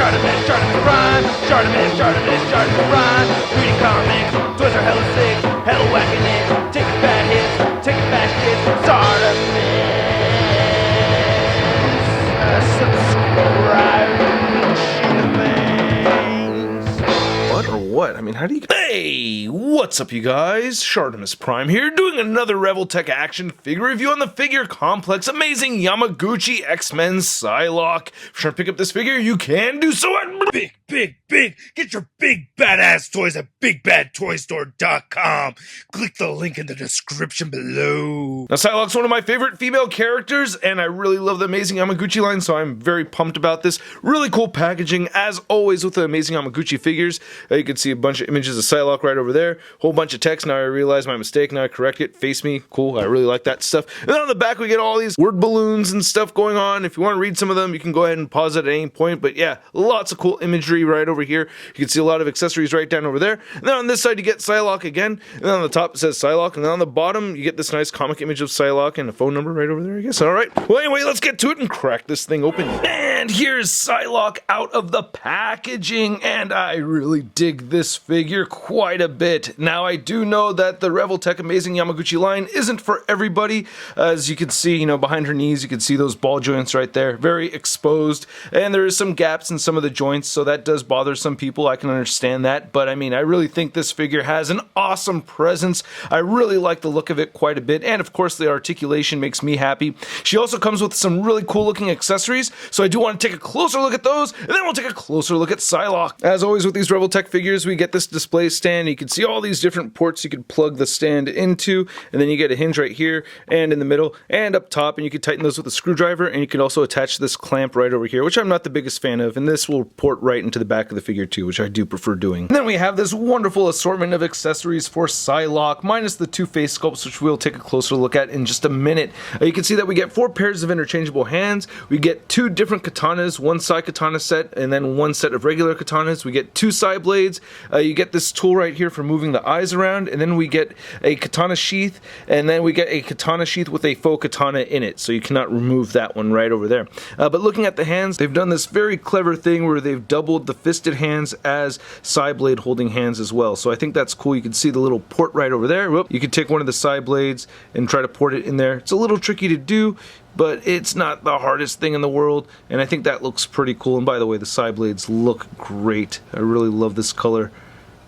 ShartimusPrime. Reading comics, toys are hella sick, hella whacking it, taking bad hits, taking bad shit. Subscribe. What or what? I mean, how do you... Hey, what's up, you guys? ShartimusPrime here, doing another Revoltech action figure review on the figure complex Amazing Yamaguchi X-Men Psyclocke. If you're trying to pick up this figure, you can do so at... Big. Get your big badass toys at BigBadToyStore.com. Click the link in the description below. Now, Psyclocke's one of my favorite female characters, and I really love the Amazing Yamaguchi line, so I'm very pumped about this. Really cool packaging, as always, with the Amazing Yamaguchi figures. You can see a bunch of images of Psyclocke right over there. Whole bunch of text. Now I realize my mistake. Now I correct it. Face me. Cool. I really like that stuff. And then on the back, we get all these word balloons and stuff going on. If you want to read some of them, you can go ahead and pause it at any point. But yeah, lots of cool imagery right over here. You can see a lot of accessories right down over there. And then on this side, you get Psyclocke again. And then on the top, it says Psyclocke. And then on the bottom, you get this nice comic image of Psyclocke and a phone number right over there, I guess. All right. Well, anyway, let's get to it and crack this thing open. And here's Psyclocke out of the packaging. And I really dig this figure quite a bit. Now, I do know that the Revoltech Amazing Yamaguchi line isn't for everybody. As you can see, you know, behind her knees, you can see those ball joints right there. Very exposed. And there is some gaps in some of the joints, so that does bother some people. I can understand that. But I mean, I really think this figure has an awesome presence. I really like the look of it quite a bit. And of course, the articulation makes me happy. She also comes with some really cool looking accessories. So I do want to take a closer look at those. And then we'll take a closer look at Psyclocke. As always with these Revoltech figures, we get this display stand. You can see all these different ports you could plug the stand into. And then you get a hinge right here and in the middle and up top. And you can tighten those with a screwdriver. And you can also attach this clamp right over here, which I'm not the biggest fan of. And this will port right into the back of the figure too, which I do prefer doing. And then we have this wonderful assortment of accessories for Psyclocke, minus the two face sculpts, which we'll take a closer look at in just a minute. You can see that we get 4 pairs of interchangeable hands. We get 2 different katanas, one side katana set, and then one set of regular katanas. We get 2 side blades. You get this tool right here for moving the eyes around, and then we get a katana sheath, and then we get a katana sheath with a faux katana in it, so you cannot remove that one right over there. But looking at the hands, they've done this very clever thing where they've doubled the fisted hands as side blade holding hands as well. So I think that's cool. You can see the little port right over there. Whoop. You can take one of the side blades and try to port it in there. It's a little tricky to do, but it's not the hardest thing in the world, and I think that looks pretty cool. And by the way, the side blades look great. I really love this color.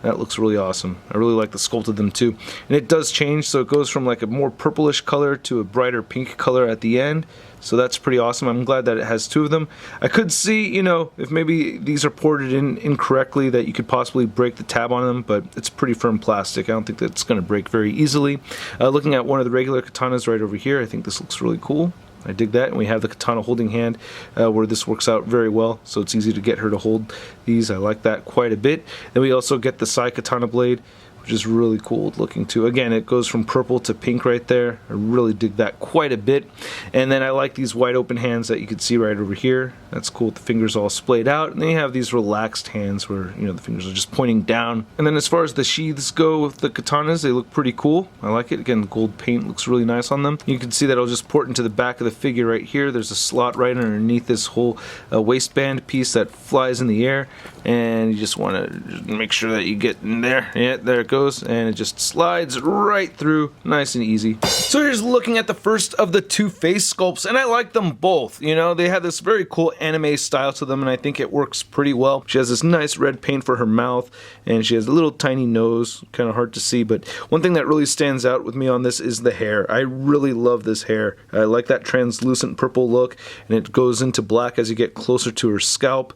That looks really awesome. I really like the sculpt of them too. And it does change, so it goes from like a more purplish color to a brighter pink color at the end. So that's pretty awesome. I'm glad that it has 2 of them. I could see, you know, if maybe these are ported in incorrectly, that you could possibly break the tab on them, but it's pretty firm plastic. I don't think that's going to break very easily. Looking at one of the regular katanas right over here, I think this looks really cool. I dig that. And we have the katana holding hand where this works out very well, so it's easy to get her to hold these. I like that quite a bit. Then we also get the side katana blade, which is really cool looking too. Again, it goes from purple to pink right there. I really dig that quite a bit. And then I like these wide open hands that you can see right over here. That's cool with the fingers all splayed out. And then you have these relaxed hands where, you know, the fingers are just pointing down. And then as far as the sheaths go with the katanas, they look pretty cool. I like it. Again, the gold paint looks really nice on them. You can see that I'll just port into the back of the figure right here. There's a slot right underneath this whole waistband piece that flies in the air. And you just want to make sure that you get in there. Yeah, there it goes, and it just slides right through, nice and easy. So here's looking at the first of the 2 face sculpts, and I like them both. You know, they have this very cool anime style to them, and I think it works pretty well. She has this nice red paint for her mouth, and she has a little tiny nose, kind of hard to see, but one thing that really stands out with me on this is the hair. I really love this hair. I like that translucent purple look, and it goes into black as you get closer to her scalp.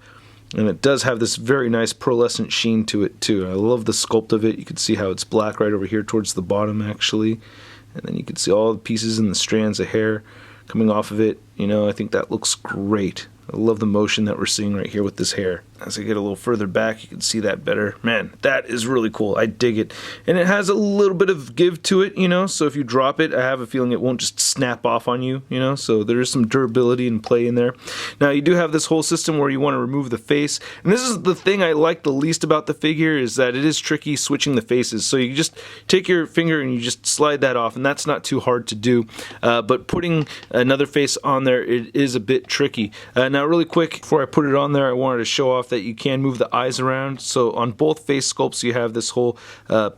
And it does have this very nice pearlescent sheen to it too. I love the sculpt of it. You can see how it's black right over here towards the bottom actually. And then you can see all the pieces and the strands of hair coming off of it. You know, I think that looks great. I love the motion that we're seeing right here with this hair. As I get a little further back, you can see that better. Man, that is really cool. I dig it. And it has a little bit of give to it, you know, so if you drop it, I have a feeling it won't just snap off on you, you know, so there is some durability and play in there. Now, you do have this whole system where you want to remove the face, and this is the thing I like the least about the figure, is that it is tricky switching the faces. So you just take your finger and you just slide that off, and that's not too hard to do, but putting another face on there, it is a bit tricky. Now, really quick, before I put it on there, I wanted to show off off that you can move the eyes around. So on both face sculpts, you have this whole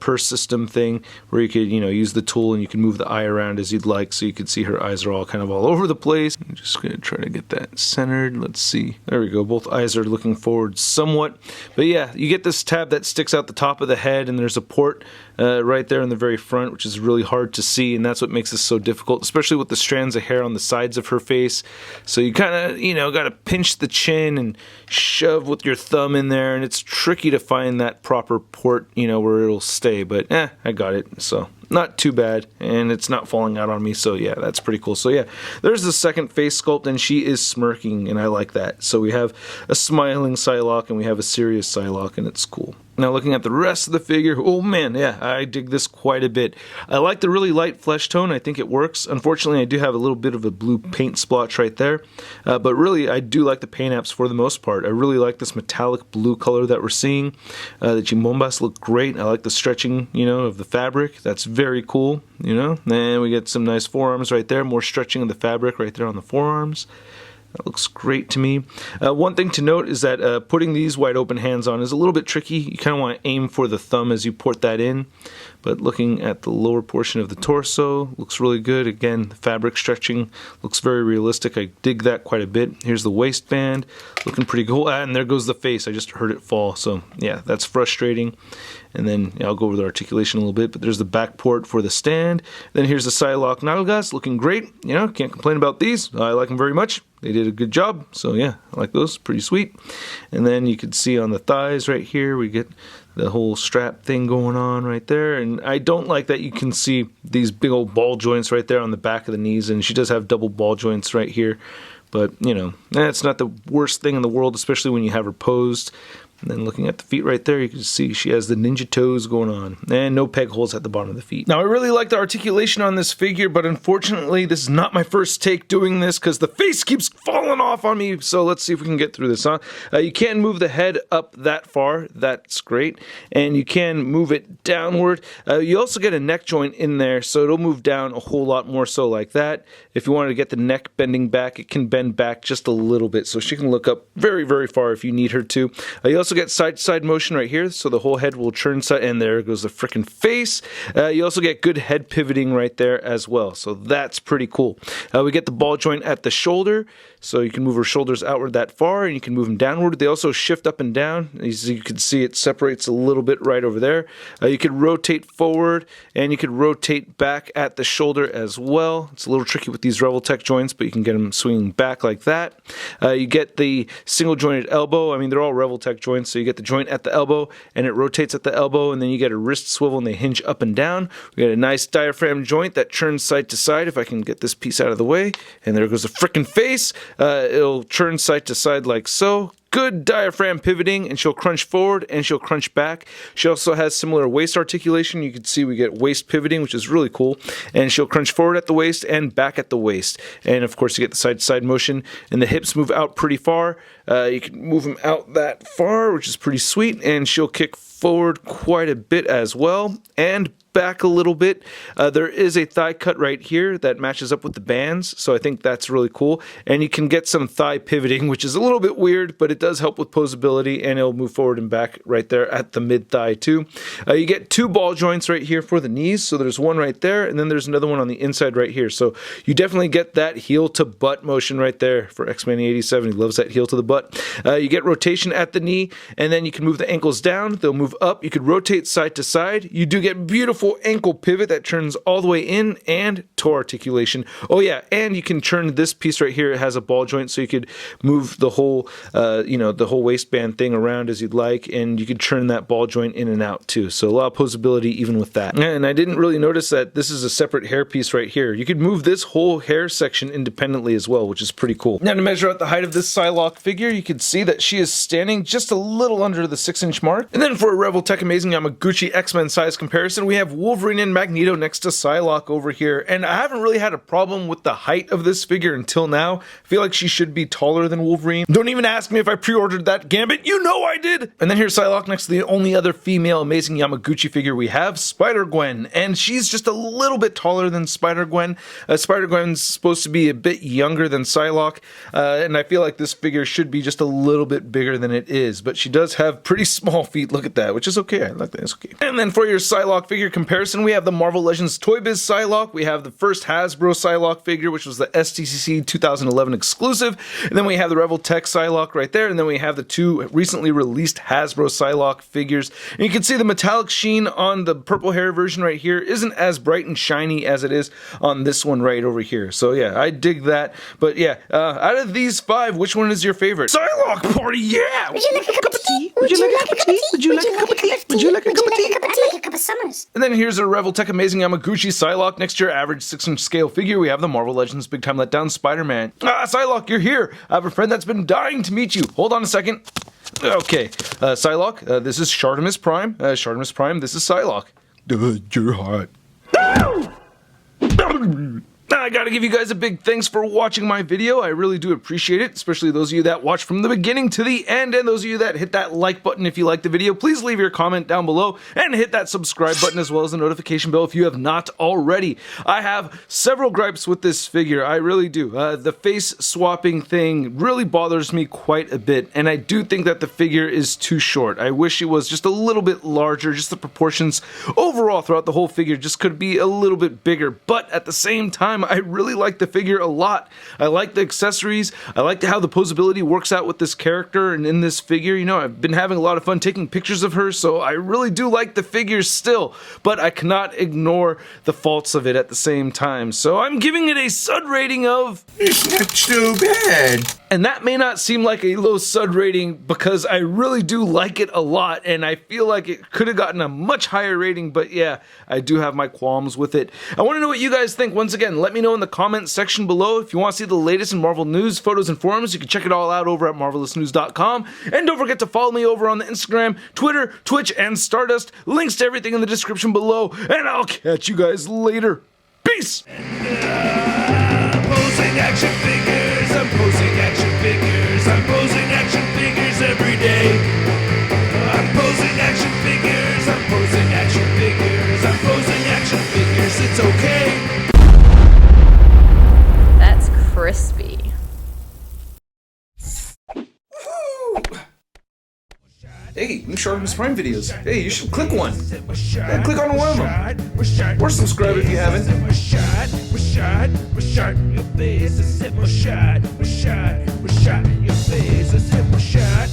purse system thing where you could, use the tool and you can move the eye around as you'd like. So you can see her eyes are all kind of all over the place. I'm just going to try to get that centered. Let's see. There we go. Both eyes are looking forward somewhat. But yeah, you get this tab that sticks out the top of the head, and there's a port right there in the very front, which is really hard to see, and that's what makes this so difficult, especially with the strands of hair on the sides of her face. So you kind of, got to pinch the chin and shove with your thumb in there, and it's tricky to find that proper port, where it'll stay, but I got it, so not too bad, and it's not falling out on me, so yeah, that's pretty cool. So yeah, there's the second face sculpt, and she is smirking, and I like that. So we have a smiling Psylocke, and we have a serious Psylocke, and it's cool. Now looking at the rest of the figure, oh man, yeah, I dig this quite a bit. I like the really light flesh tone. I think it works. Unfortunately, I do have a little bit of a blue paint splotch right there, but really I do like the paint apps for the most part. I really like this metallic blue color that we're seeing. The Jimombas look great. I like the stretching, of the fabric. That's very cool, And we get some nice forearms right there, more stretching of the fabric right there on the forearms. That looks great to me. One thing to note is that putting these wide open hands on is a little bit tricky. You kind of want to aim for the thumb as you port that in. But looking at the lower portion of the torso, looks really good. Again, the fabric stretching looks very realistic. I dig that quite a bit. Here's the waistband, looking pretty cool. And there goes the face. I just heard it fall. So yeah, that's frustrating. And then I'll go over the articulation a little bit, but there's the back port for the stand. Then here's the Psylocke Nagelgas, looking great. Can't complain about these. I like them very much. They did a good job. So yeah, I like those. Pretty sweet. And then you can see on the thighs right here, we get the whole strap thing going on right there. And I don't like that you can see these big old ball joints right there on the back of the knees. And she does have double ball joints right here. But, that's not the worst thing in the world, especially when you have her posed. And then looking at the feet right there, you can see she has the ninja toes going on. And no peg holes at the bottom of the feet. Now, I really like the articulation on this figure, but unfortunately, this is not my first take doing this because the face keeps falling off on me. So let's see if we can get through this, huh? You can move the head up that far. That's great. And you can move it downward. You also get a neck joint in there, so it'll move down a whole lot more so like that. If you wanted to get the neck bending back, it can bend back just a little bit. So she can look up very, very far if you need her to. You also get side-to-side motion right here, so the whole head will turn side, and there goes the frickin' face. You also get good head pivoting right there as well, so that's pretty cool. We get the ball joint at the shoulder, so you can move her shoulders outward that far, and you can move them downward. They also shift up and down. As you can see, it separates a little bit right over there. You could rotate forward, and you could rotate back at the shoulder as well. It's a little tricky with these Revoltech joints, but you can get them swinging back like that. You get the single-jointed elbow. I mean, they're all Revoltech joints, so you get the joint at the elbow, and it rotates at the elbow, and then you get a wrist swivel, and they hinge up and down. We got a nice diaphragm joint that turns side to side, if I can get this piece out of the way. And there goes the frickin' face. It'll turn side to side like so. Good diaphragm pivoting, and she'll crunch forward and she'll crunch back. She also has similar waist articulation. You can see we get waist pivoting, which is really cool. And she'll crunch forward at the waist and back at the waist. And of course, you get the side-to-side motion, and the hips move out pretty far. You can move them out that far, which is pretty sweet. And she'll kick forward quite a bit as well, and back a little bit. There is a thigh cut right here that matches up with the bands, so I think that's really cool. And you can get some thigh pivoting, which is a little bit weird, but it does help with posability, and it'll move forward and back right there at the mid-thigh too. You get two ball joints right here for the knees, so there's one right there, and then there's another one on the inside right here. So you definitely get that heel to butt motion right there for X-Man 87. He loves that heel to the butt. You get rotation at the knee, and then you can move the ankles down. They'll move up. You could rotate side to side. You do get beautiful ankle pivot that turns all the way in, and toe articulation. Oh yeah, and you can turn this piece right here. It has a ball joint, so you could move the whole, the whole waistband thing around as you'd like, and you could turn that ball joint in and out too. So a lot of posability even with that. And I didn't really notice that this is a separate hair piece right here. You could move this whole hair section independently as well, which is pretty cool. Now to measure out the height of this Psylocke figure, you can see that she is standing just a little under the 6-inch mark. And then for a Revoltech Amazing Yamaguchi X-Men size comparison, we have Wolverine and Magneto next to Psylocke over here, and I haven't really had a problem with the height of this figure until now. I feel like she should be taller than Wolverine. Don't even ask me if I pre-ordered that Gambit, you know I did! And then here's Psylocke next to the only other female Amazing Yamaguchi figure we have, Spider-Gwen, and she's just a little bit taller than Spider-Gwen. Spider-Gwen's supposed to be a bit younger than Psylocke, and I feel like this figure should be just a little bit bigger than it is, but she does have pretty small feet, look at that, which is okay, I like that, it's okay. And then for your Psylocke figure comparison, we have the Marvel Legends Toy Biz Psylocke, we have the first Hasbro Psylocke figure, which was the STCC 2011 exclusive, and then we have the Revoltech Psylocke right there, and then we have the two recently released Hasbro Psylocke figures. And you can see the metallic sheen on the purple hair version right here isn't as bright and shiny as it is on this one right over here. So yeah, I dig that. But yeah, out of these 5, which one is your favorite? Psylocke party, yeah! Would you like a cup of tea? Would you like a cup of tea? Would you like a cup of tea? Would you like a cup of tea? Would you like a cup of Summers? And then here's a Revoltech Amazing Yamaguchi Psylocke next to your average 6-inch scale figure. We have the Marvel Legends Big Time Letdown Spider-Man. Psylocke, you're here. I have a friend that's been dying to meet you. Hold on a second. Okay, Psylocke, this is ShartimusPrime. ShartimusPrime, this is Psylocke. You're hot. I gotta give you guys a big thanks for watching my video. I really do appreciate it, especially those of you that watch from the beginning to the end, and those of you that hit that like button if you like the video. Please leave your comment down below and hit that subscribe button as well as the notification bell if you have not already. I have several gripes with this figure, I really do. The face swapping thing really bothers me quite a bit, and I do think that the figure is too short. I wish it was just a little bit larger, just the proportions overall throughout the whole figure just could be a little bit bigger, but at the same time, I really like the figure a lot. I like the accessories. I like how the posability works out with this character and in this figure. You know, I've been having a lot of fun taking pictures of her, so I really do like the figure still, but I cannot ignore the faults of it at the same time. So I'm giving it a SUD rating of... It's not too bad. And that may not seem like a low SUD rating because I really do like it a lot, and I feel like it could have gotten a much higher rating, but yeah, I do have my qualms with it. I want to know what you guys think. Once again, let me know in the comments section below. If you want to see the latest in Marvel news, photos, and forums, you can check it all out over at marvelousnews.com. And don't forget to follow me over on the Instagram, Twitter, Twitch, and Stardust. Links to everything in the description below, and I'll catch you guys later. Peace! Posing action figures, I'm posing action figures, I'm posing action figures every day. I'm posing action figures, I'm posing action figures, I'm posing action figures, it's okay. That's crispy. Hey, new ShartimusPrime videos. Hey, you should click one. Yeah, click on one of them. Or subscribe if you haven't. Your face is hit my shot, your face is hit my shot,